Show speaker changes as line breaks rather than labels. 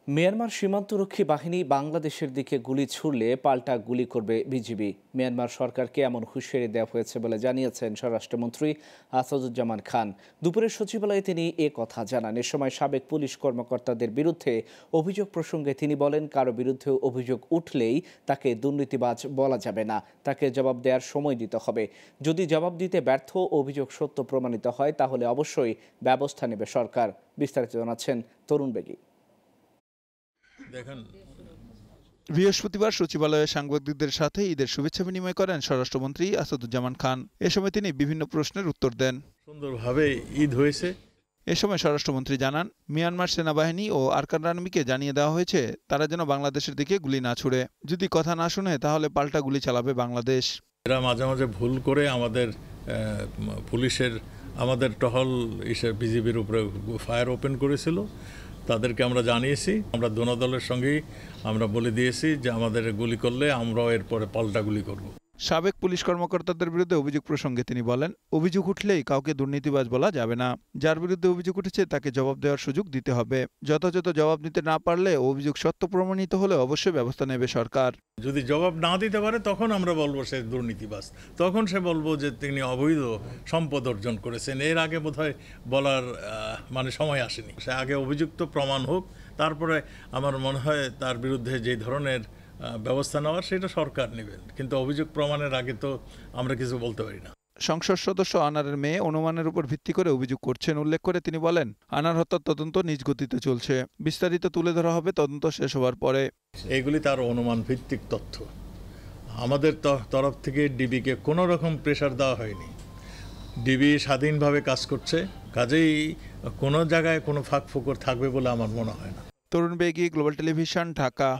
Myanmar সীমান্তরক্ষী বাহিনী বাংলাদেশের দিকে গুলি ছুড়লে পাল্টা গুলি করবে বিজিবি। মিয়ানমার সরকারকে এমন হুঁশিয়ারি দেওয়া হয়েছে বলে জানিয়েছেন স্বরাষ্ট্রমন্ত্রী আসাদুজ্জামান খান। দুপুরে সচিবালয়ে তিনি এ কথা জানান। এ সময় সাবেক পুলিশ কর্মকর্তাদের বিরুদ্ধে অভিযোগ প্রসঙ্গে তিনি বলেন, কারো বিরুদ্ধে অভিযোগ উঠলেই তাকে দুর্নীতিবাজ বলা যাবে না, তাকে জবাব দেওয়ার সময় দিতে হবে। যদি জবাব দিতে ব্যর্থ, অভিযোগ সত্য প্রমাণিত হয়, তাহলে অবশ্যই ব্যবস্থা নেবে সরকার। বিস্তারিত জানাচ্ছেন তরুণ বেগী।
বৃহস্পতিবার সচিবালয়ে সাংবাদিকদের সাথে ঈদের শুভেচ্ছা বিনিময় করেন স্বরাষ্ট্রমন্ত্রী আসাদুজ্জামান খান। এ সময় তিনি বিভিন্ন প্রশ্নের উত্তর দেন।
সুন্দরভাবে ঈদ হয়েছে।
এ সময় স্বরাষ্ট্রমন্ত্রী জানান, মিয়ানমার সেনাবাহিনী ও আরকান আর্মিকে জানিয়ে দেওয়া হয়েছে তারা যেন বাংলাদেশের দিকে গুলি না ছুড়ে। যদি কথা না শুনে তাহলে পাল্টা গুলি চালাবে বাংলাদেশ।
এরা মাঝে মাঝে ভুল করে আমাদের পুলিশের আমাদের টহল বিজিবির উপরে ফায়ার ওপেন করেছিল। তাদেরকে আমরা জানিয়েছি। আমরা দোনো দলের সঙ্গেই আমরা বলে দিয়েছি যে আমাদের গুলি করলে আমরাও এরপরে পাল্টা গুলি করব।
সাবেক পুলিশ কর্মকর্তাদের বিরুদ্ধে অভিযোগ প্রসঙ্গে তিনি বলেন, অভিযোগ উঠলেই কাউকে দুর্নীতিবাজ বলা যাবে না। যার বিরুদ্ধে অভিযোগ উঠেছে তাকে জবাব দেওয়ার সুযোগ দিতে হবে। যথাযথ জবাব দিতে না পারলে অভিযোগ সত্য প্রমাণিত হলে অবশ্যই ব্যবস্থা নেবে সরকার।
যদি জবাব না দিতে পারে তখন আমরা বলবো সে দুর্নীতিবাজ, তখন সে বলবো যে তিনি অবৈধ সম্পদ অর্জন করেছেন। এর আগে বোধহয় বলার সময় আসেনি। সে আগে অভিযুক্ত প্রমাণ হোক, তারপরে আমার মনে হয় তার বিরুদ্ধে যে ধরনের ব্যবস্থা নেওয়ার সেটা সরকার নেবেন, কিন্তু অভিযোগ প্রমাণের আগে তো আমরা কিছু বলতে পারি না।
সংসদ সদস্য আনারের মেয়ে অনুমানের উপর ভিত্তি করে অভিযোগ করছেন উল্লেখ করে তিনি বলেন, আনার হত্যার তদন্ত নিজ গতিতে চলছে। বিস্তারিত তুলে ধরা হবে তদন্ত শেষ হওয়ার পরে।
এগুলি তার অনুমান ভিত্তিক তথ্য। আমাদের তরফ থেকে ডিবিকে কোনো রকম প্রেশার দেওয়া হয়নি। ডিবি স্বাধীনভাবে কাজ করছে, কাজেই কোনো জায়গায় কোনো ফাঁক ফোকর থাকবে বলে আমার মনে হয় না।
তরুণ বেগী, গ্লোবাল টেলিভিশন, ঢাকা।